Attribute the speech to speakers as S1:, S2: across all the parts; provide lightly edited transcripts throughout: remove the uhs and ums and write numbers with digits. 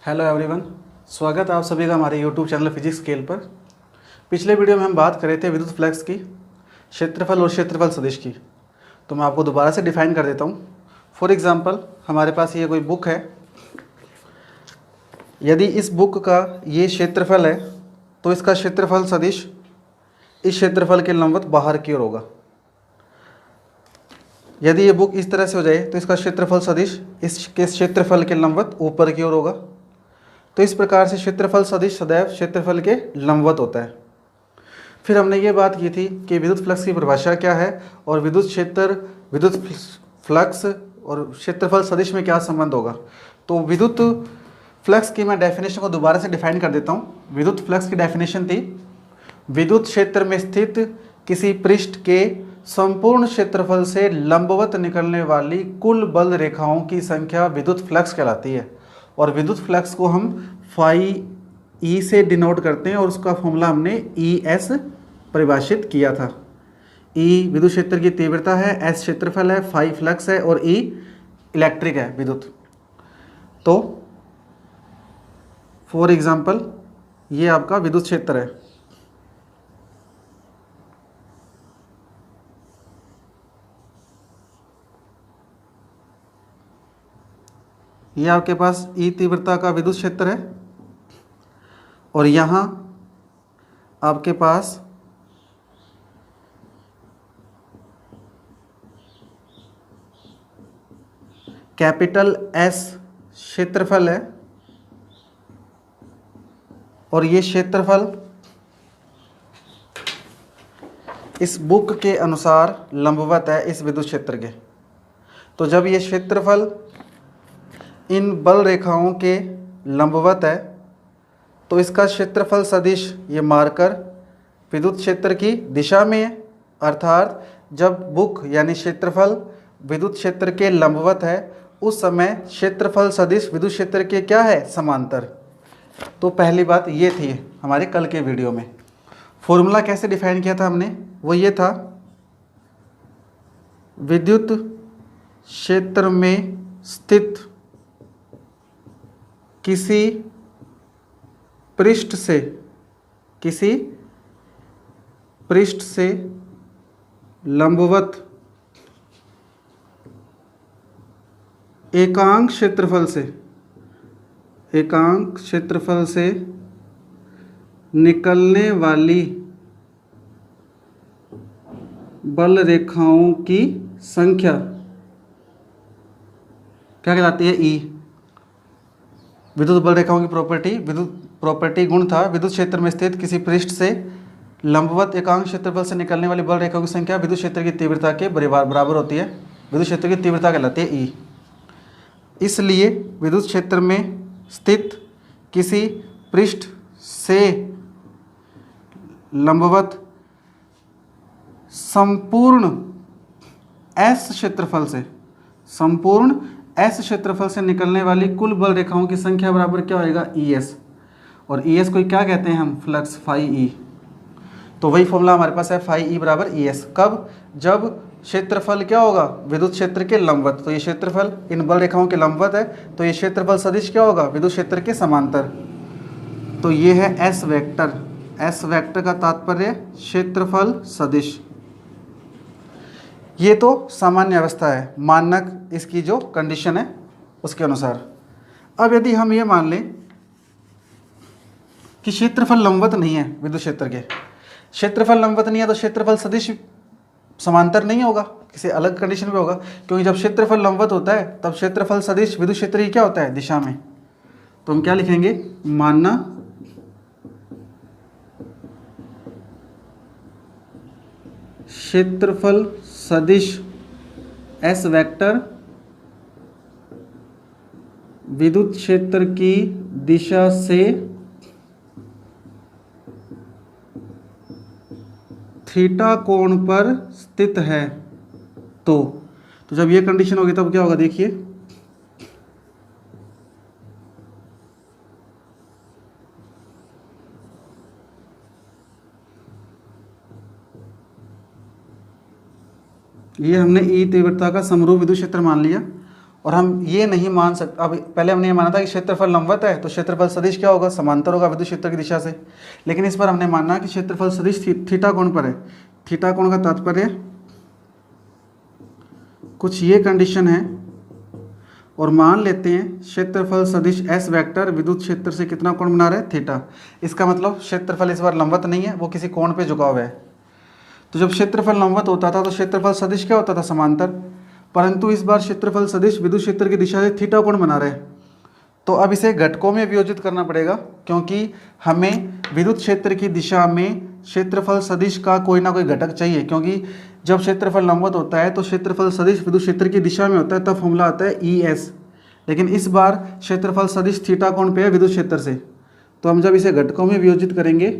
S1: Hello everyone, स्वागत है आप सभी का हमारे यूट्यूब चैनल फिजिक्स स्केल पर। पिछले वीडियो में हम बात कर रहे थे विद्युत फ्लक्स की, क्षेत्रफल और क्षेत्रफल सदिश की। तो मैं आपको दोबारा से डिफाइन कर देता हूँ। फॉर एग्जांपल, हमारे पास ये कोई बुक है। यदि इस बुक का ये क्षेत्रफल है तो इसका क्षेत्रफल सदिश इस क्षेत्रफल के लंबवत बाहर की ओर होगा। यदि ये बुक इस तरह से हो जाए तो इसका क्षेत्रफल सदिश इसके क्षेत्रफल के लंबवत ऊपर की ओर होगा। तो इस प्रकार से क्षेत्रफल सदिश सदैव क्षेत्रफल के लंबवत होता है। फिर हमने ये बात की थी कि विद्युत फ्लक्स की परिभाषा क्या है और विद्युत फ्लक्स और क्षेत्रफल सदिश में क्या संबंध होगा। तो विद्युत फ्लक्स की मैं डेफिनेशन को दोबारा से डिफाइन कर देता हूँ। विद्युत फ्लक्स की डेफिनेशन थी, विद्युत क्षेत्र में स्थित किसी पृष्ठ के संपूर्ण क्षेत्रफल से लंबवत निकलने वाली कुल बल रेखाओं की संख्या विद्युत फ्लक्स कहलाती है। और विद्युत फ्लक्स को हम फाई ई से डिनोट करते हैं और उसका फॉर्मूला हमने ई एस परिभाषित किया था। ई विद्युत क्षेत्र की तीव्रता है, एस क्षेत्रफल है, फाई फ्लक्स है और ई इलेक्ट्रिक है विद्युत। तो फॉर एग्जांपल ये आपका विद्युत क्षेत्र है। ये आपके पास ई तीव्रता का विद्युत क्षेत्र है और यहाँ आपके पास कैपिटल एस क्षेत्रफल है और ये क्षेत्रफल इस बुक के अनुसार लंबवत है इस विद्युत क्षेत्र के। तो जब ये क्षेत्रफल इन बल रेखाओं के लंबवत है तो इसका क्षेत्रफल सदिश ये मार्कर विद्युत क्षेत्र की दिशा में है। अर्थात जब बुक यानी क्षेत्रफल विद्युत क्षेत्र के लंबवत है उस समय क्षेत्रफल सदिश विद्युत क्षेत्र के क्या है, समांतर। तो पहली बात ये थी हमारे कल के वीडियो में। फॉर्मूला कैसे डिफाइन किया था हमने, वो ये था, विद्युत क्षेत्र में स्थित किसी पृष्ठ से लंबवत एकांक क्षेत्रफल से निकलने वाली बल रेखाओं की संख्या क्या कहलाती है, ई। विद्युत बल रेखाओं की प्रॉपर्टी गुण था, विद्युत क्षेत्र में स्थित किसी पृष्ठ से लंबवत एकांक क्षेत्रफल से निकलने वाली बल रेखाओं की संख्या विद्युत क्षेत्र की तीव्रता के बराबर होती है। विद्युत क्षेत्र की तीव्रता कहलाती है ई। इसलिए विद्युत क्षेत्र में स्थित किसी पृष्ठ से लंबवत संपूर्ण एस क्षेत्रफल से निकलने वाली कुल बल रेखाओं की संख्या बराबर क्या होएगा, ई एस। और ई एस को क्या कहते हैं हम, फ्लक्स, फाई ई। तो वही फॉर्मूला हमारे पास है, फाई ई बराबर ई एस। कब, जब क्षेत्रफल क्या होगा, विद्युत क्षेत्र के लंबवत। तो ये क्षेत्रफल इन बल रेखाओं के लंबवत है तो ये क्षेत्रफल सदिश क्या होगा, विद्युत क्षेत्र के समांतर। तो ये है एस वेक्टर। एस वेक्टर का तात्पर्य क्षेत्रफल सदिश। ये तो सामान्य अवस्था है, मानक इसकी जो कंडीशन है उसके अनुसार। अब यदि हम ये मान लें कि क्षेत्रफल लंबवत नहीं है विद्युत क्षेत्र के, क्षेत्रफल लंबवत नहीं है तो क्षेत्रफल सदिश समांतर नहीं होगा, किसी अलग कंडीशन में होगा। क्योंकि जब क्षेत्रफल लंबवत होता है तब क्षेत्रफल सदिश विद्युत क्षेत्र की क्या होता है, दिशा में। तो हम क्या लिखेंगे, मानना क्षेत्रफल सदिश एस वेक्टर विद्युत क्षेत्र की दिशा से थीटा कोण पर स्थित है। तो जब ये कंडीशन होगी तब क्या होगा, देखिए, ये हमने ई तीव्रता का समरूप विद्युत क्षेत्र मान लिया और हम ये नहीं मान सकते, अब पहले हमने ये माना था कि क्षेत्रफल लंबवत है तो क्षेत्रफल सदिश क्या होगा, समांतर होगा विद्युत क्षेत्र की दिशा से। लेकिन इस पर हमने माना कि क्षेत्रफल सदिश थीटा कोण पर है। थीटा कोण का तात्पर्य कुछ ये कंडीशन है, और मान लेते हैं क्षेत्रफल सदिश एस वेक्टर विद्युत क्षेत्र से कितना कोण बना रहा है, थीटा। इसका मतलब क्षेत्रफल इस बार लंबवत नहीं है, वो किसी कोण पे झुका हुआ है। तो जब क्षेत्रफल लंबवत होता था तो क्षेत्रफल सदिश क्या होता था, समांतर। परंतु इस बार क्षेत्रफल सदिश विद्युत क्षेत्र की दिशा से थीटा कोण बना रहे हैं। तो अब इसे घटकों में वियोजित करना पड़ेगा, क्योंकि हमें विद्युत क्षेत्र की दिशा में क्षेत्रफल सदिश का कोई ना कोई घटक चाहिए। क्योंकि जब क्षेत्रफल लंबवत होता है तो क्षेत्रफल सदिश विद्युत क्षेत्र की दिशा में होता है, तब फॉर्मूला आता है ES। लेकिन इस बार क्षेत्रफल सदिश थीटा कोण पे है विद्युत क्षेत्र से। तो हम जब इसे घटकों में वियोजित करेंगे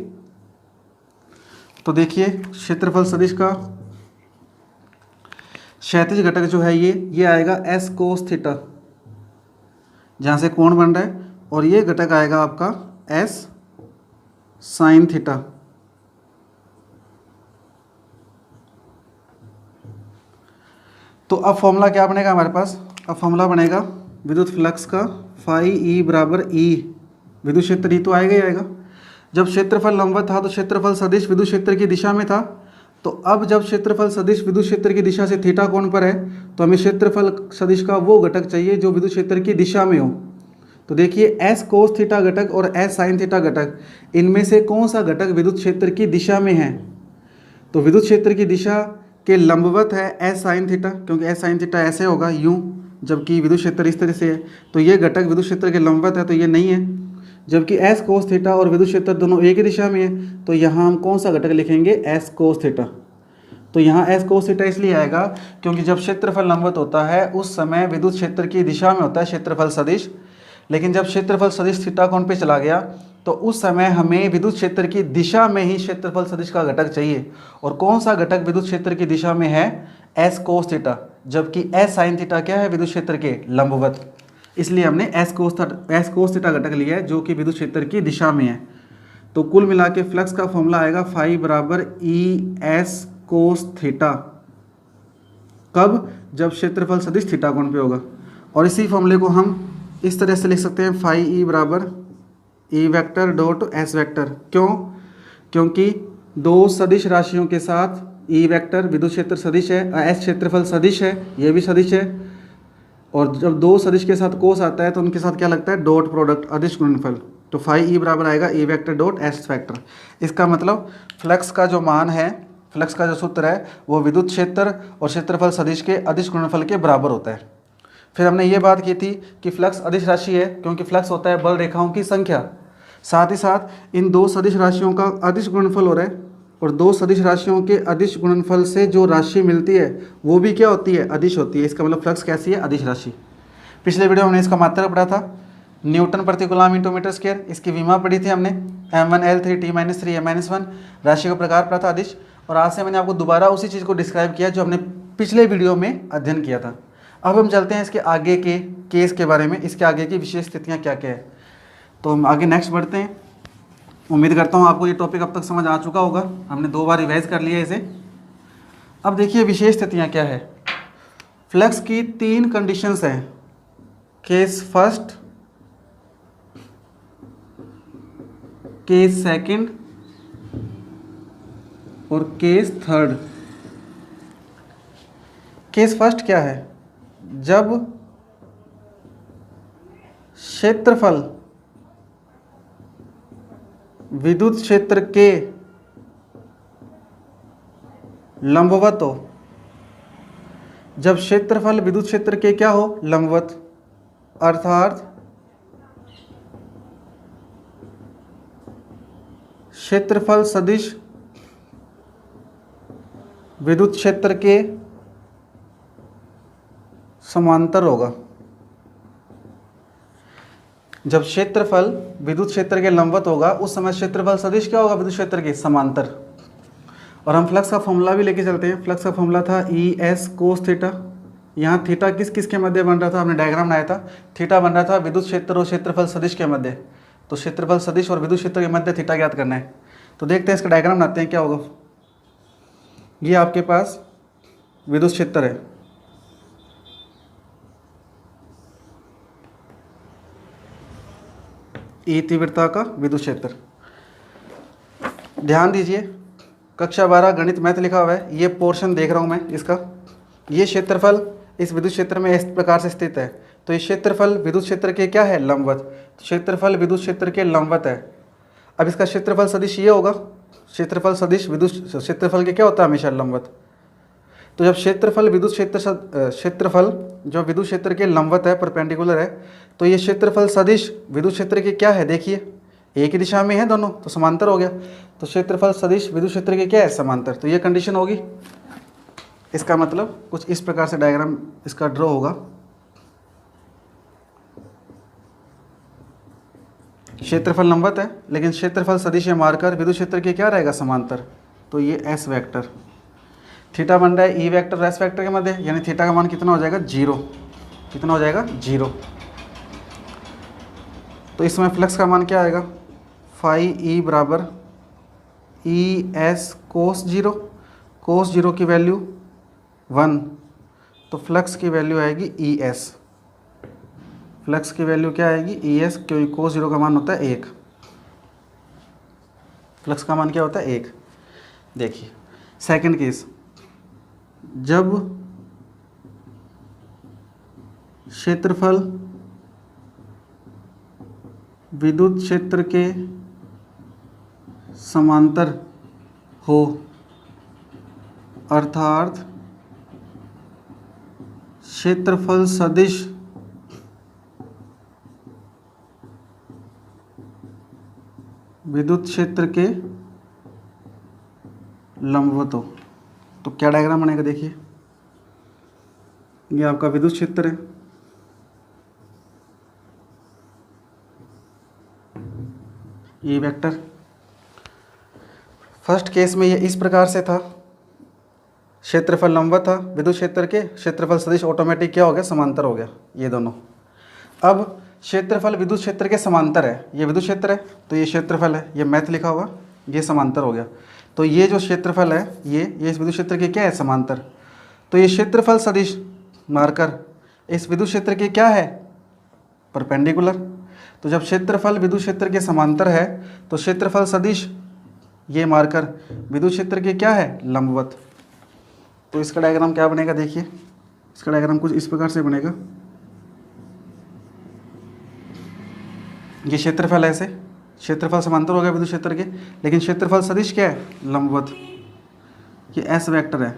S1: तो देखिए क्षेत्रफल सदिश का क्षैतिज घटक जो है ये आएगा S कोस थीटा, जहाँ से कोण बन रहा है, और ये घटक आएगा आपका S साइन थीटा। तो अब फॉर्मूला क्या बनेगा हमारे पास, अब फॉर्मूला बनेगा विद्युत फ्लक्स का फाई ई बराबर ई, विद्युत क्षेत्र ई तो आएगा ही आएगा। जब क्षेत्रफल लंबवत था तो क्षेत्रफल सदिश विद्युत क्षेत्र की दिशा में था। तो अब जब क्षेत्रफल सदिश विद्युत क्षेत्र की दिशा से थीटा कोण पर है तो हमें क्षेत्रफल सदिश का वो घटक चाहिए जो विद्युत क्षेत्र की दिशा में हो। तो देखिए एस कोस थीटा घटक और एस साइन थीटा घटक, इनमें से कौन सा घटक विद्युत क्षेत्र की दिशा में है। तो विद्युत क्षेत्र की दिशा के लंबवत है एस साइन थीटा, क्योंकि एस साइन थीटा ऐसे होगा यूं, जबकि विद्युत क्षेत्र इस तरह से है। तो ये घटक विद्युत क्षेत्र के लंबवत है, तो ये नहीं है। जबकि एस कोस थीटा और विद्युत क्षेत्र दोनों एक ही दिशा में है, तो यहाँ हम कौन सा घटक लिखेंगे, एस कोस थीटा। तो यहाँ एस कोस थीटा इसलिए आएगा क्योंकि जब क्षेत्रफल लंबवत होता है उस समय विद्युत क्षेत्र की दिशा में होता है क्षेत्रफल सदिश। लेकिन जब क्षेत्रफल सदिश थीटा कोण पे चला गया तो उस समय हमें विद्युत क्षेत्र की दिशा में ही क्षेत्रफल सदिश का घटक चाहिए। और कौन सा घटक विद्युत क्षेत्र की दिशा में है, एस कोस थीटा, जबकि एस साइन थीटा क्या है, विद्युत क्षेत्र के लंबवत। इसलिए हमने एस कोस थीटा घटक लिया है जो कि विद्युत क्षेत्र की दिशा में है। तो कुल मिला के फ्लक्स का फॉर्मूला आएगा फाई बराबर ई एस कोस थीटा। कब, जब क्षेत्रफल सदिश थीटा कोण पे होगा। और इसी फॉर्मूले को हम इस तरह से लिख सकते हैं, फाई ई बराबर ई वेक्टर डॉट एस वेक्टर। क्यों, क्योंकि दो सदिश राशियों के साथ ई वेक्टर विद्युत क्षेत्र सदिश है, एस क्षेत्रफल सदिश है, ये भी सदिश है। और जब दो सदिश के साथ कोस आता है तो उनके साथ क्या लगता है, डॉट प्रोडक्ट, अदिश गुणनफल। तो फाई ई बराबर आएगा ई वेक्टर डॉट एस वेक्टर। इसका मतलब फ्लक्स का जो मान है, फ्लक्स का जो सूत्र है वो विद्युत क्षेत्र और क्षेत्रफल सदिश के अदिश गुणनफल के बराबर होता है। फिर हमने ये बात की थी कि फ्लक्स अदिश राशि है क्योंकि फ्लक्स होता है बल रेखाओं की संख्या। साथ ही साथ इन दो सदिश राशियों का अदिश गुणनफल हो रहा है, और दो सदिश राशियों के अदिश गुणनफल से जो राशि मिलती है वो भी क्या होती है, अदिश होती है। इसका मतलब फ्लक्स कैसी है, अदिश राशि। पिछले वीडियो में हमने इसका मात्रक पढ़ा था, न्यूटन प्रति कूलम इंटू मीटर स्क्वायर। इसकी विमा पढ़ी थी हमने, m1 l3 t-3 m-1, राशि का प्रकार पढ़ा था अदिश। और आज से मैंने आपको दोबारा उसी चीज़ को डिस्क्राइब किया जो हमने पिछले वीडियो में अध्ययन किया था। अब हम चलते हैं इसके आगे के केस के बारे में, इसके आगे की विशेष स्थितियाँ क्या क्या है। तो हम आगे नेक्स्ट बढ़ते हैं। उम्मीद करता हूँ आपको ये टॉपिक अब तक समझ आ चुका होगा, हमने 2 बार रिवाइज कर लिया इसे। अब देखिए विशेष स्थितियाँ क्या है। फ्लक्स की 3 कंडीशंस हैं, केस फर्स्ट, केस सेकंड और केस थर्ड। केस फर्स्ट क्या है, जब क्षेत्रफल विद्युत क्षेत्र के लंबवत हो। जब क्षेत्रफल विद्युत क्षेत्र के क्या हो, लंबवत, अर्थात क्षेत्रफल सदिश विद्युत क्षेत्र के समांतर होगा। जब क्षेत्रफल विद्युत क्षेत्र के लंबवत होगा उस समय क्षेत्रफल सदिश क्या होगा, विद्युत क्षेत्र के समांतर। और हम फ्लक्स का फॉर्मूला भी लेके चलते हैं। फ्लक्स का फॉर्मूला था ई एस कोस थीटा। यहाँ थीटा किस किस के मध्य बन रहा था, हमने डायग्राम बनाया था। थीटा बन रहा था विद्युत क्षेत्र और क्षेत्रफल सदिश के मध्य। तो क्षेत्रफल सदिश और विद्युत क्षेत्र के मध्य थीटा ज्ञात करना है। तो देखते हैं इसका डायग्राम बनाते हैं क्या होगा। ये आपके पास विद्युत क्षेत्र है, ई तीव्रता का विद्युत क्षेत्र। ध्यान दीजिए, कक्षा 12 गणित मैथ लिखा हुआ है, ये पोर्शन देख रहा हूँ मैं इसका। ये क्षेत्रफल इस विद्युत क्षेत्र में इस प्रकार से स्थित है, तो ये क्षेत्रफल विद्युत क्षेत्र के क्या है, लंबवत। क्षेत्रफल विद्युत क्षेत्र के लंबवत है। अब इसका क्षेत्रफल सदिश ये होगा, क्षेत्रफल सदिश विद्युत क्षेत्रफल के क्या होता है, हमेशा लंबवत। तो जब क्षेत्रफल विद्युत क्षेत्रफल जो विद्युत क्षेत्र के लंबवत है, परपेंडिकुलर है, तो ये क्षेत्रफल सदिश विद्युत क्षेत्र के क्या है, देखिए एक ही दिशा में है दोनों, तो समांतर हो गया। तो क्षेत्रफल सदिश विद्युत क्षेत्र के क्या है, समांतर। तो ये कंडीशन होगी। इसका मतलब कुछ इस प्रकार से डायग्राम इसका ड्रॉ होगा। क्षेत्रफल लंबवत है, लेकिन क्षेत्रफल सदिश या मार्कर विद्युत क्षेत्र के क्या रहेगा, समांतर। तो ये एस वेक्टर, थीटा बन रहा है ई वेक्टर और एस वेक्टर के मध्य, यानी थीटा का मान कितना हो जाएगा, 0। कितना हो जाएगा, 0। तो इसमें फ्लक्स का मान क्या आएगा, फाई ई बराबर ई एस कोस 0। कोस 0 की वैल्यू 1, तो फ्लक्स की वैल्यू आएगी ई एस। फ्लक्स की वैल्यू क्या आएगी, ई एस, क्योंकि कोस 0 का मान होता है 1। फ्लक्स का मान क्या होता है, 1। देखिए सेकंड केस, जब क्षेत्रफल विद्युत क्षेत्र के समांतर हो, अर्थात क्षेत्रफल सदिश विद्युत क्षेत्र के लंबवत हो, तो क्या डायग्राम बनेगा, देखिए ये आपका विद्युत क्षेत्र है, ये वेक्टर। फर्स्ट केस में ये इस प्रकार से था, क्षेत्रफल लंबवत था, विद्युत क्षेत्र के क्षेत्रफल सदिश ऑटोमेटिक क्या हो गया, समांतर हो गया ये दोनों। अब क्षेत्रफल विद्युत क्षेत्र के समांतर है, ये विद्युत क्षेत्र है, तो ये क्षेत्रफल है, ये मैथ लिखा हुआ, ये समांतर हो गया। तो ये जो क्षेत्रफल है ये इस विद्युत क्षेत्र के क्या है, समांतर। तो ये क्षेत्रफल सदिश मार्कर इस विद्युत क्षेत्र के क्या है, परपेंडिकुलर। तो जब क्षेत्रफल विद्युत क्षेत्र के समांतर है, तो क्षेत्रफल सदिश ये मार्कर विद्युत क्षेत्र के क्या है, लंबवत। तो इसका डायग्राम क्या बनेगा, देखिए इसका डायग्राम कुछ इस प्रकार से बनेगा। ये क्षेत्रफल ऐसे, क्षेत्रफल समांतर हो गया विद्युत क्षेत्र के, लेकिन क्षेत्रफल सदिश क्या है, लंबवत। ये एस वेक्टर है,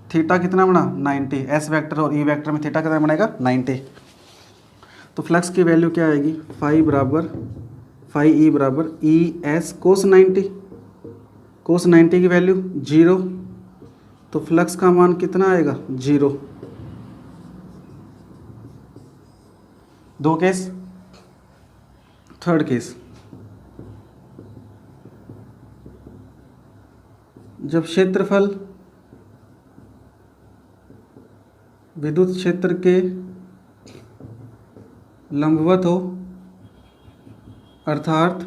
S1: थीटा कितना बना, 90। एस वेक्टर और ई वेक्टर में थीटा कितना बनेगा, 90। तो फ्लक्स की वैल्यू क्या आएगी, फाई ई बराबर ई एस कोस 90। कोस 90 की वैल्यू 0, तो फ्लक्स का मान कितना आएगा, 0। दो केस। थर्ड केस, जब क्षेत्रफल विद्युत क्षेत्र के लंबवत हो, अर्थात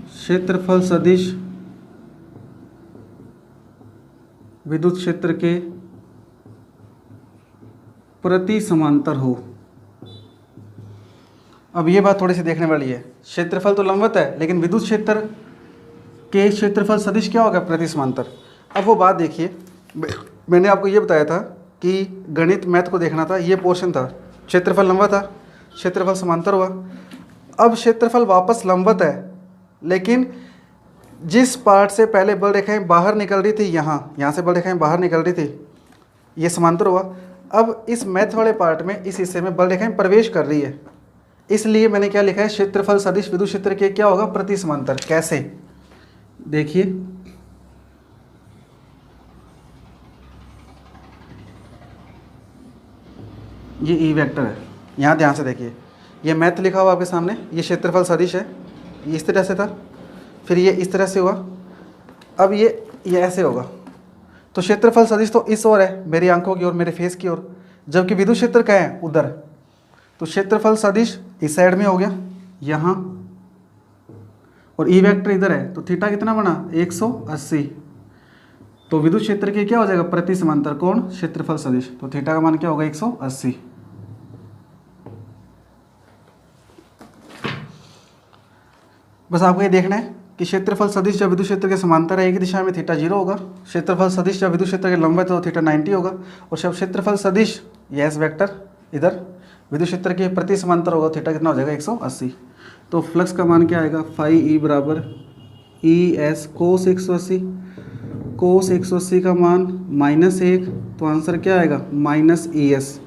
S1: क्षेत्रफल सदिश विद्युत क्षेत्र के प्रति समांतर हो। अब ये बात थोड़ी सी देखने वाली है, क्षेत्रफल तो लंबवत है, लेकिन विद्युत क्षेत्र के क्षेत्रफल सदिश क्या होगा, प्रति समांतर। अब वो बात देखिए, मैंने आपको ये बताया था कि गणित मैथ को देखना था, ये पोर्शन था, क्षेत्रफल लंबवत था, क्षेत्रफल समांतर हुआ। अब क्षेत्रफल वापस लंबवत है, लेकिन जिस पार्ट से पहले बल रेखाएं बाहर निकल रही थी, यहाँ से बल रेखाएं बाहर निकल रही थी, ये समांतर हुआ। अब इस मैथ वाले पार्ट में इस हिस्से में बल रेखाएं प्रवेश कर रही है, इसलिए मैंने क्या लिखा है, क्षेत्रफल सदिश विद्युत क्षेत्र के क्या होगा, प्रति समांतर। कैसे, देखिए ये ई वेक्टर है, यहाँ ध्यान से देखिए, ये मैथ लिखा हुआ आपके सामने, ये क्षेत्रफल सदिश है, ये इस तरह से था, फिर ये इस तरह से हुआ, अब ये ऐसे होगा। तो क्षेत्रफल सदिश तो इस ओर है, मेरी आंखों की ओर, मेरे फेस की ओर, जबकि विद्युत क्षेत्र क्या है, उधर। तो क्षेत्रफल सदिश इस साइड में हो गया यहाँ, और ई वेक्टर इधर है, तो थीटा कितना बना, 180। तो विद्युत क्षेत्र के क्या हो जाएगा, प्रति समांतर। कौन, क्षेत्रफल सदिश। तो थीटा का मान क्या होगा, 180। बस आपको ये देखना है कि क्षेत्रफल सदिश जब विद्युत क्षेत्र के समांतर है एक दिशा में थीटा 0 होगा, क्षेत्रफल सदिश जब विद्युत क्षेत्र के लंबवत है तो थीटा 90 होगा, और जब क्षेत्रफल सदिश ये एस वेक्टर इधर विद्युत क्षेत्र के प्रति समांतर होगा थीटा कितना हो जाएगा 180। तो फ्लक्स का मान क्या आएगा, फाई ई बराबर ई एस कोस 180, कोस 180 का मान -1, तो आंसर क्या आएगा माइनस ई एस।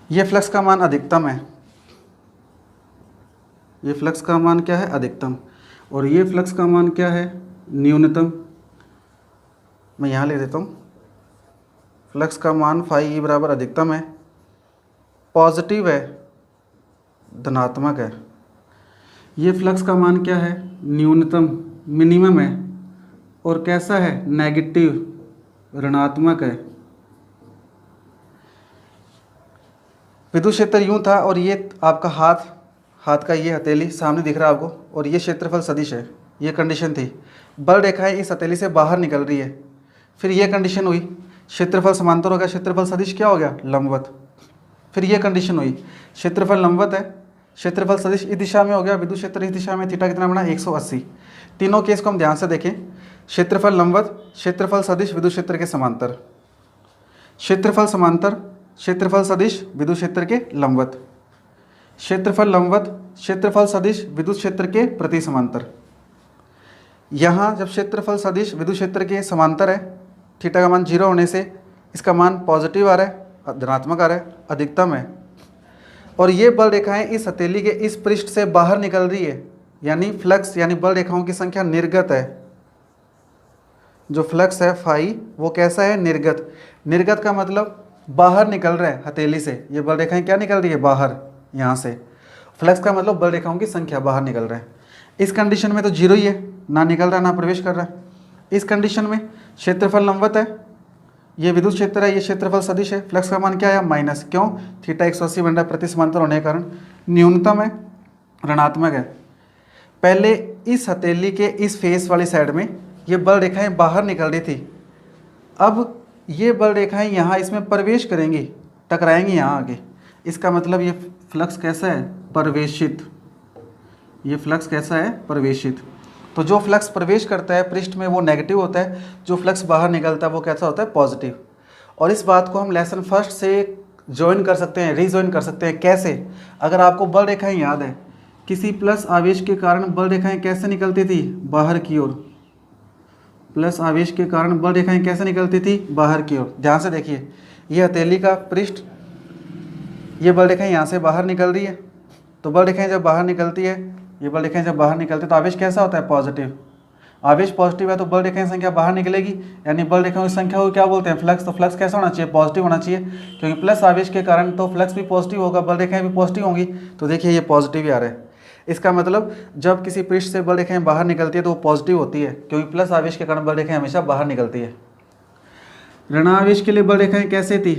S1: ये फ्लक्स का मान अधिकतम है, ये फ्लक्स का मान क्या है अधिकतम, और ये फ्लक्स का मान क्या है न्यूनतम। मैं यहाँ ले देता हूँ, फ्लक्स का मान फाई ई बराबर अधिकतम है, पॉजिटिव है, धनात्मक है। ये फ्लक्स का मान क्या है न्यूनतम मिनिमम है, और कैसा है नेगेटिव ऋणात्मक है। विद्युत क्षेत्र यूँ था और ये आपका हाथ का ये हथेली सामने दिख रहा है आपको, और ये क्षेत्रफल सदिश है, ये कंडीशन थी। बल रेखाएं इस हथेली से बाहर निकल रही है, फिर ये कंडीशन हुई, क्षेत्रफल समांतर हो गया, क्षेत्रफल सदिश क्या हो गया लंबवत। फिर ये कंडीशन हुई, क्षेत्रफल लंबवत है, क्षेत्रफल सदिश इस दिशा में हो गया, विद्युत क्षेत्र इस दिशा में, थीटा कितना बना 180। तीनों केस को हम ध्यान से देखें, क्षेत्रफल लंबवत, क्षेत्रफल सदिश विद्युत क्षेत्र के समांतर, क्षेत्रफल समांतर, क्षेत्रफल सदिश विद्युत क्षेत्र के लंबवत, क्षेत्रफल लंबवत, क्षेत्रफल सदिश विद्युत क्षेत्र के प्रति समांतर। यहाँ जब क्षेत्रफल सदिश विद्युत क्षेत्र के समांतर है, थीटा का मान 0 होने से इसका मान पॉजिटिव आ रहा है, धनात्मक आ रहा है, अधिकतम है, और ये बल रेखाएं इस हथेली के इस पृष्ठ से बाहर निकल रही है, यानी फ्लक्स यानी बल रेखाओं की संख्या निर्गत है। जो फ्लक्स है फाई वो कैसा है निर्गत। निर्गत का मतलब बाहर निकल रहा है हथेली से, ये बल रेखाएं क्या निकल रही है बाहर यहाँ से। फ्लक्स का मतलब बल रेखाओं की संख्या बाहर निकल रहा है। इस कंडीशन में तो 0 ही है, ना निकल रहा है ना प्रवेश कर रहा है। इस कंडीशन में क्षेत्रफल लंबवत है, ये विद्युत क्षेत्र है, ये क्षेत्रफल सदिश है, फ्लक्स का मान क्या है माइनस, क्यों थीटा 180 बन रहा है प्रति समांतर होने के कारण, न्यूनतम है, ऋणात्मक है। पहले इस हथेली के इस फेस वाली साइड में ये बल रेखाएं बाहर निकल रही थी, अब ये बल रेखाएं यहाँ इसमें प्रवेश करेंगी, टकराएंगी यहाँ आगे। इसका मतलब ये फ्लक्स कैसा है प्रवेशित, ये फ्लक्स कैसा है प्रवेशित। तो जो फ्लक्स प्रवेश करता है पृष्ठ में वो नेगेटिव होता है, जो फ्लक्स बाहर निकलता है वो कैसा होता है पॉजिटिव। और इस बात को हम लेसन फर्स्ट से ज्वाइन कर सकते हैं, रीज्वाइन कर सकते हैं। कैसे, अगर आपको बल रेखाएं याद है, किसी प्लस आवेश के कारण बल रेखाएं कैसे निकलती थी बाहर की ओर, प्लस आवेश के कारण बल रेखाएं कैसे निकलती थी बाहर की ओर। ध्यान से देखिए, ये हथेली का पृष्ठ, ये बल रेखाएं यहाँ से बाहर निकल रही है, तो बल रेखाएं जब बाहर निकलती है, ये बल रेखाएं जब बाहर निकलती है तो आवेश कैसा होता है पॉजिटिव। आवेश पॉजिटिव है तो बल रेखाएं संख्या बाहर निकलेगी, यानी बल रेखाओं की संख्या को क्या बोलते हैं फ्लक्स। तो फ्लक्स कैसा होना चाहिए पॉजिटिव होना चाहिए, क्योंकि प्लस आवेश के कारण तो फ्लक्स भी पॉजिटिव होगा, बल रेखाएं भी पॉजिटिव होंगी। तो देखिए ये पॉजिटिव ही आ रहा है। इसका मतलब जब किसी पृष्ठ से बल रेखाएं बाहर निकलती है तो वो पॉजिटिव होती है, क्योंकि प्लस आवेश के कारण बल रेखाएं हमेशा बाहर निकलती है। ऋणावेश के लिए बल रेखाएं कैसे थी,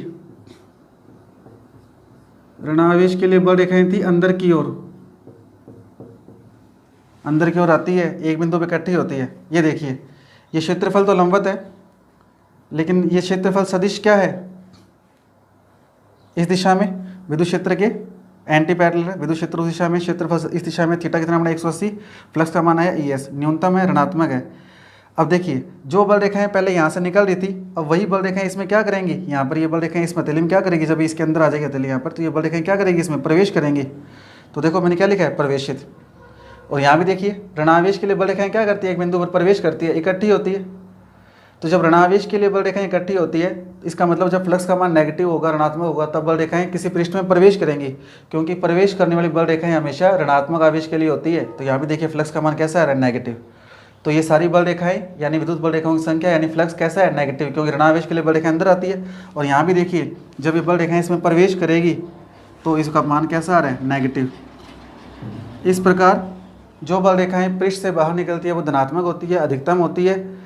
S1: ऋणावेश के लिए बल रेखाएं थी अंदर की ओर, अंदर की ओर आती है, एक बिंदु पे इकट्ठी होती है। ये देखिए, ये क्षेत्रफल तो लंबवत है, लेकिन ये क्षेत्रफल सदिश क्या है इस दिशा में, विद्युत क्षेत्र के एंटी पैरेलल है। विद्युत क्षेत्र उस दिशा में, क्षेत्रफल इस दिशा में, थीटा कितना बना 180, फ्लक्स का मान आया ES, न्यूनतम है, ऋणात्मक है। अब देखिए, जो बल रेखाएं पहले यहाँ से निकल रही थी, अब वही बल रेखाएं इसमें क्या करेंगी, यहाँ पर ये बल रेखाएं इस हथेली में क्या करेगी, जब इसके अंदर आ जाएगी हथेली यहाँ पर, तो ये बल रेखाएं क्या करेगी इसमें प्रवेश करेंगी। तो देखो मैंने क्या लिखा है प्रवेशित। और यहाँ भी देखिए, ऋणावेश के लिए बल रेखाएं क्या करती है, एक बिंदु पर प्रवेश करती है, इकट्ठी होती है। तो जब ऋणावेश के लिए बल रेखाएं इकट्ठी होती है, इसका मतलब जब फ्लक्स का मान नेगेटिव होगा, ऋणात्मक होगा, तब बल रेखाएं किसी पृष्ठ में प्रवेश करेंगी, क्योंकि प्रवेश करने वाली बल रेखाएं हमेशा ऋणात्मक आवेश के लिए होती है। तो यहाँ भी देखिए फ्लक्स का मान कैसा है नेगेटिव। तो ये सारी बल रेखाएं यानी विद्युत बल रेखाओं की संख्या यानी फ्लक्स कैसा है नेगेटिव, क्योंकि ऋणावेश के लिए बल रेखाएं अंदर आती है। और यहाँ भी देखिए, जब ये बल रेखाएं इसमें प्रवेश करेगी तो इसका मान कैसा आ रहा है नेगेटिव। इस प्रकार जो बल रेखाएं पृष्ठ से बाहर निकलती है वो धनात्मक होती है, अधिकतम होती है,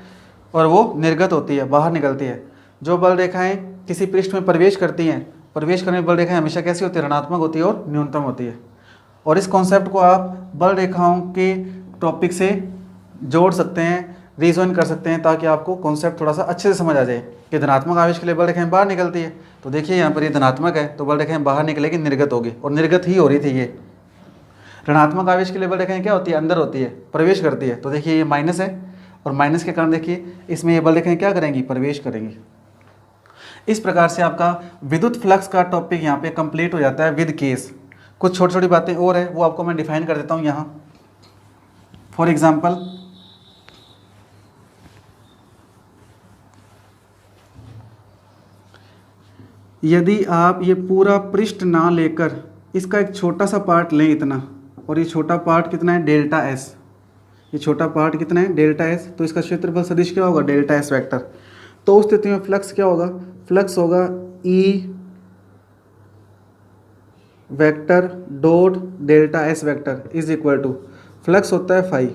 S1: और वो निर्गत होती है, बाहर निकलती है। जो बल रेखाएं किसी पृष्ठ में प्रवेश करती हैं, प्रवेश करने बल रेखाएं हमेशा कैसी होती है ऋणात्मक होती है और न्यूनतम होती है। और इस कॉन्सेप्ट को आप बल रेखाओं के टॉपिक से जोड़ सकते हैं, रीजन कर सकते हैं, ताकि आपको कॉन्सेप्ट थोड़ा सा अच्छे से समझ आ जाए कि धनात्मक आवेश के लिए बल रेखाएं बाहर निकलती है। तो देखिए यहाँ पर ये धनात्मक है तो बल रेखाएं बाहर निकलेगी, निर्गत होगी, और निर्गत ही हो रही थी ये। ऋणात्मक आवेश की बल रेखाएं क्या होती है, अंदर होती है, प्रवेश करती है। तो देखिए ये माइनस है और माइनस के कारण देखिए इसमें ये बल रेखाएं क्या करेंगी, प्रवेश करेंगी। इस प्रकार से आपका विद्युत फ्लक्स का टॉपिक यहाँ पे कंप्लीट हो जाता है विद केस। कुछ छोटी छोटी बातें और है वो आपको मैं डिफाइन कर देता हूँ यहाँ। फॉर एग्जाम्पल यदि आप ये पूरा पृष्ठ ना लेकर इसका एक छोटा सा पार्ट लें इतना, और ये छोटा पार्ट कितना है, डेल्टा एस, ये छोटा पार्ट कितना है, डेल्टा एस, तो इसका क्षेत्रफल सदिश क्या होगा, डेल्टा एस वेक्टर। तो उस स्थिति में फ्लक्स क्या होगा, फ्लक्स होगा E vector dot delta S vector is equal to, flux होता है फाई।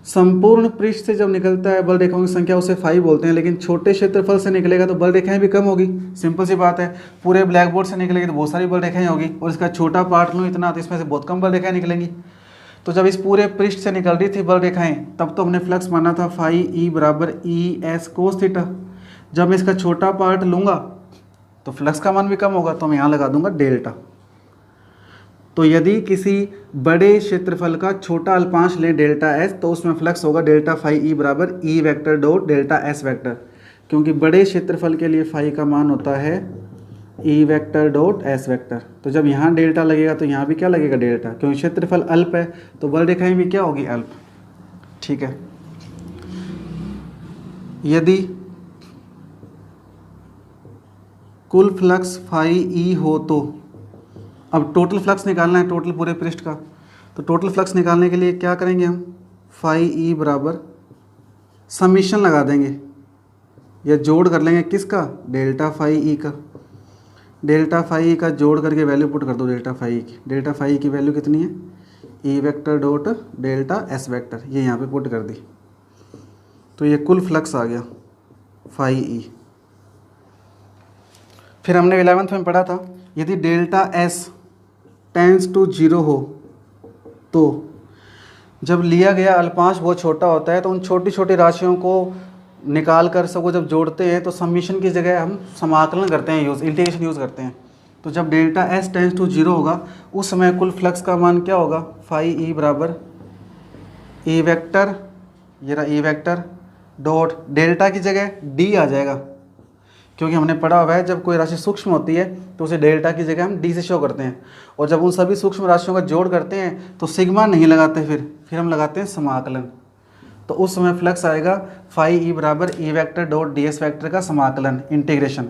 S1: संपूर्ण पृष्ठ से जब निकलता है बल रेखाओं की संख्या उसे फाई बोलते हैं, लेकिन छोटे क्षेत्रफल से निकलेगा तो बल रेखाएं भी कम होगी, सिंपल सी बात है। पूरे ब्लैक बोर्ड से निकलेगी तो बहुत सारी बल रेखाएं होगी, और इसका छोटा पार्ट लूँ इतना तो इसमें से बहुत कम बल रेखाएं निकलेंगी। तो जब इस पूरे पृष्ठ से निकल रही थी बल रेखाएं तब तो हमने फ्लक्स माना था फाई ई बराबर ई एस कोस थीटा। जब मैं इसका छोटा पार्ट लूँगा तो फ्लक्स का मान भी कम होगा, तो मैं यहाँ लगा दूंगा डेल्टा। तो यदि किसी बड़े क्षेत्रफल का छोटा अल्पांश लें डेल्टा एस तो उसमें फ्लक्स होगा डेल्टा फाई ई बराबर ई vector dot delta S vector, क्योंकि बड़े क्षेत्रफल के लिए फाई का मान होता है ई वेक्टर डॉट एस वेक्टर। तो जब यहाँ डेल्टा लगेगा तो यहाँ भी क्या लगेगा, डेल्टा, क्योंकि क्षेत्रफल अल्प है तो बल रेखाएं भी क्या होगी, अल्प। ठीक है। यदि कुल फ्लक्स फाई ई हो तो, अब टोटल फ्लक्स निकालना है, टोटल पूरे पृष्ठ का, तो टोटल फ्लक्स निकालने के लिए क्या करेंगे हम, फाई ई बराबर समीशन लगा देंगे या जोड़ कर लेंगे किसका, डेल्टा फाई ई का। डेल्टा फाई ई का जोड़ करके वैल्यू पुट कर दो डेल्टा फाई ई की। डेल्टा फाई ई की वैल्यू कितनी है, ई vector dot delta S vector, ये यहाँ पे पुट कर दी, तो ये कुल फ्लक्स आ गया फाई ई। फिर हमने 11th में पढ़ा था यदि डेल्टा एस टेंस टू 0 हो तो जब लिया गया अल्पांश बहुत छोटा होता है तो उन छोटी छोटी राशियों को निकाल कर सबको जब जोड़ते हैं तो समीशन की जगह हम समाकलन करते हैं, इंटीग्रेशन यूज़ करते हैं। तो जब डेल्टा एस टेंस टू 0 होगा उस समय कुल फ्लक्स का मान क्या होगा, फाई ई बराबर ई वेक्टर, ये रहा ई वेक्टर डॉट डेल्टा की जगह डी आ जाएगा, क्योंकि हमने पढ़ा हुआ है जब कोई राशि सूक्ष्म होती है तो उसे डेल्टा की जगह हम डी से शो करते हैं, और जब उन सभी सूक्ष्म राशियों का जोड़ करते हैं तो सिग्मा नहीं लगाते, फिर हम लगाते हैं समाकलन। तो उस समय फ्लक्स आएगा फाई ई बराबर ई vector dot D S vector का समाकलन, इंटीग्रेशन।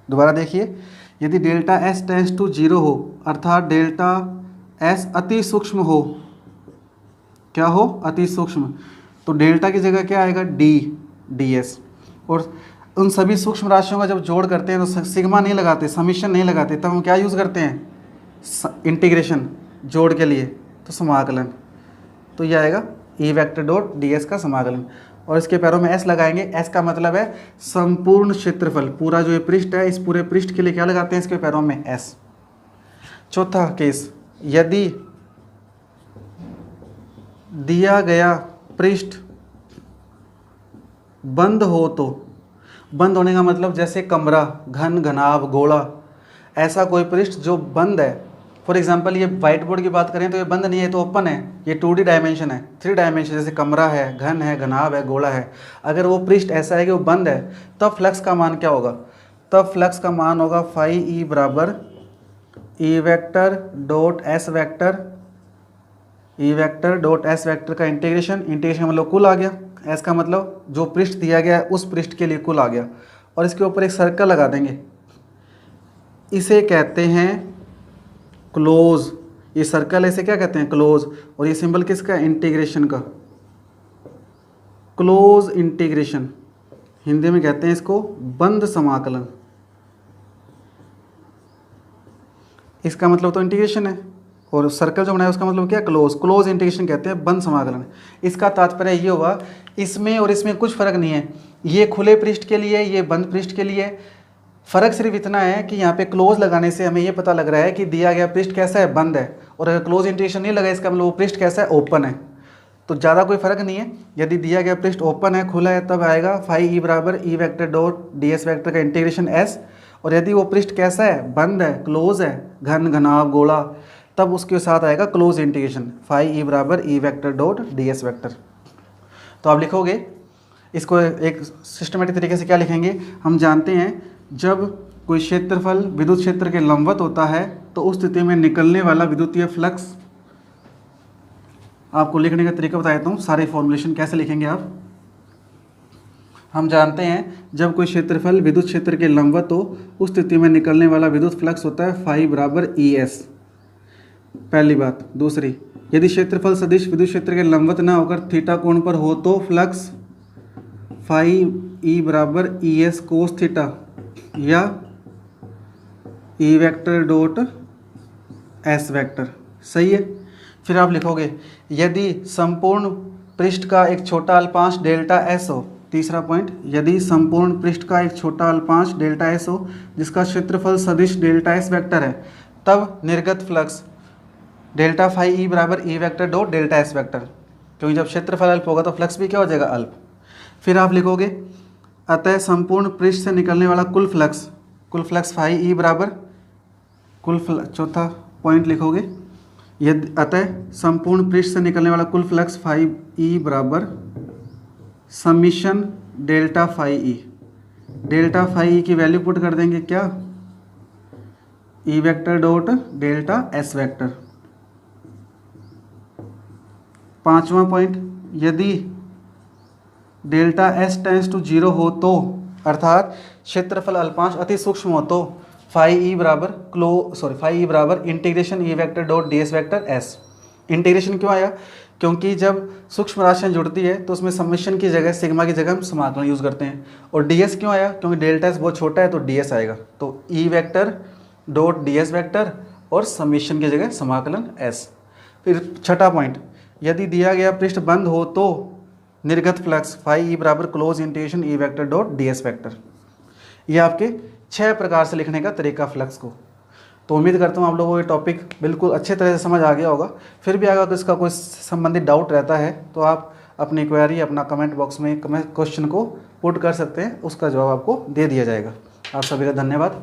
S1: दोबारा देखिए, यदि डेल्टा एस टेंस टू 0 हो अर्थात डेल्टा एस अति सूक्ष्म हो, क्या हो, अति सूक्ष्म, तो डेल्टा की जगह क्या आएगा, डी एस। और उन सभी सूक्ष्म राशियों का जब जोड़ करते हैं तो सिग्मा नहीं लगाते, समीशन नहीं लगाते, तब हम क्या यूज़ करते हैं, इंटीग्रेशन जोड़ के लिए, तो समाकलन। तो ये आएगा ई वेक्टर डॉट डी एस का समाकलन, और इसके पैरों में एस लगाएंगे। एस का मतलब है संपूर्ण क्षेत्रफल, पूरा जो ये पृष्ठ है इस पूरे पृष्ठ के लिए क्या लगाते हैं, इसके पैरों में एस। चौथा केस, यदि दिया गया पृष्ठ बंद हो तो, बंद होने का मतलब जैसे कमरा, घन, घनाभ, गोला, ऐसा कोई पृष्ठ जो बंद है। फॉर एग्जांपल ये व्हाइट बोर्ड की बात करें तो ये बंद नहीं है, तो ओपन है, ये 2D डायमेंशन है, 3 डायमेंशन, जैसे कमरा है, घन है, घनाभ है, गोला है। अगर वो पृष्ठ ऐसा है कि वो बंद है तब फ्लक्स का मान क्या होगा, तब फ्लक्स का मान होगा फाई ई बराबर ई वेक्टर डॉट एस वेक्टर, ई वेक्टर डॉट एस वेक्टर का इंटीग्रेशन, इंटीग्रेशन मतलब कुल आ गया, एस का मतलब जो पृष्ठ दिया गया है उस पृष्ठ के लिए कुल आ गया, और इसके ऊपर एक सर्कल लगा देंगे, इसे कहते हैं क्लोज। ये सर्कल ऐसे क्या कहते हैं, क्लोज, और ये सिंबल किसका, इंटीग्रेशन का, क्लोज इंटीग्रेशन, हिंदी में कहते हैं इसको बंद समाकलन। इसका मतलब तो इंटीग्रेशन है, और सर्कल जो बनाया उसका मतलब क्या, क्लोज, क्लोज इंटीग्रेशन कहते हैं बंद समाकलन। इसका तात्पर्य ये हुआ इसमें और इसमें कुछ फर्क नहीं है, ये खुले पृष्ठ के लिए, ये बंद पृष्ठ के लिए। फ़र्क सिर्फ इतना है कि यहाँ पे क्लोज लगाने से हमें ये पता लग रहा है कि दिया गया पृष्ठ कैसा है, बंद है, और अगर क्लोज इंटीग्रेशन नहीं लगा इसका मतलब वो पृष्ठ कैसा है, ओपन है। तो ज़्यादा कोई फर्क नहीं है। यदि दिया गया पृष्ठ ओपन है, खुला है, तब आएगा फाई ई बराबर ई vector dot D S vector का इंटीग्रेशन एस, और यदि वो पृष्ठ कैसा है, बंद है, क्लोज है, घन, घनाभ, गोला, तब उसके साथ आएगा क्लोज इंटीग्रेशन फाई ई बराबर ई vector dot D S vector. तो आप लिखोगे इसको एक सिस्टमेटिक तरीके से क्या लिखेंगे, हम जानते हैं जब कोई क्षेत्रफल विद्युत क्षेत्र के लंबवत होता है तो उस स्थिति में निकलने वाला विद्युतीय फ्लक्स, आपको लिखने का तरीका बता देता हूँ, सारे फॉर्मुलेशन कैसे लिखेंगे आप। हम जानते हैं जब कोई क्षेत्रफल विद्युत क्षेत्र के लंबवत हो उस स्थिति में निकलने वाला विद्युत फ्लक्स होता है फाई बराबर ई एस, पहली बात। दूसरी, यदि क्षेत्रफल सदिश विद्युत क्षेत्र के लंबवत ना होकर थीटा कोण पर हो तो फ्लक्स फाई ई बराबर ई एस कोस थीटा या ई वेक्टर डॉट एस वेक्टर। सही है। फिर आप लिखोगे यदि संपूर्ण पृष्ठ का एक छोटा अल्पांश डेल्टा एस हो, तीसरा पॉइंट, यदि संपूर्ण पृष्ठ का एक छोटा अल्पांश डेल्टा एस हो जिसका क्षेत्रफल सदिश डेल्टा एस वेक्टर है, तब निर्गत फ्लक्स डेल्टा फाई ई बराबर ई vector dot delta S vector, क्योंकि जब क्षेत्रफल अल्प होगा तो फ्लक्स भी क्या हो जाएगा, अल्प। फिर आप लिखोगे अतः संपूर्ण पृष्ठ से निकलने वाला कुल फ्लक्स फाई ई बराबर चौथा पॉइंट लिखोगे, यदि अतः संपूर्ण पृष्ठ से निकलने वाला कुल फ्लक्स फाई ई बराबर summation delta phi E. Delta phi E की वैल्यू पुट कर देंगे क्या, E vector dot delta S vector. पांचवा पॉइंट, यदि डेल्टा एस टेंस टू 0 हो तो, अर्थात क्षेत्रफल अल्पांश अति सूक्ष्म हो तो फाई ई बराबर इंटीग्रेशन ई vector dot D S vector S. Integration क्यों आया, क्योंकि जब सूक्ष्म राशियाँ जुड़ती है तो उसमें समेशन की जगह सिग्मा की जगह हम समाकलन यूज़ करते हैं। और डी एस क्यों आया, क्योंकि डेल्टा एस बहुत छोटा है तो डी एस आएगा, तो ई vector dot D S vector और समेशन की जगह समाकलन एस। फिर छठा पॉइंट, यदि दिया गया पृष्ठ बंद हो तो निर्गत फ्लक्स फाई ई बराबर क्लोज इंटीग्रेशन ई vector dot D S vector. ये आपके 6 प्रकार से लिखने का तरीका फ्लक्स को। तो उम्मीद करता हूँ आप लोगों को ये टॉपिक बिल्कुल अच्छे तरह से समझ आ गया होगा। फिर भी अगर इसका कोई संबंधित डाउट रहता है तो आप अपनी क्वेरी अपना कमेंट बॉक्स में क्वेश्चन को पुट कर सकते हैं, उसका जवाब आपको दे दिया जाएगा। आप सभी का धन्यवाद।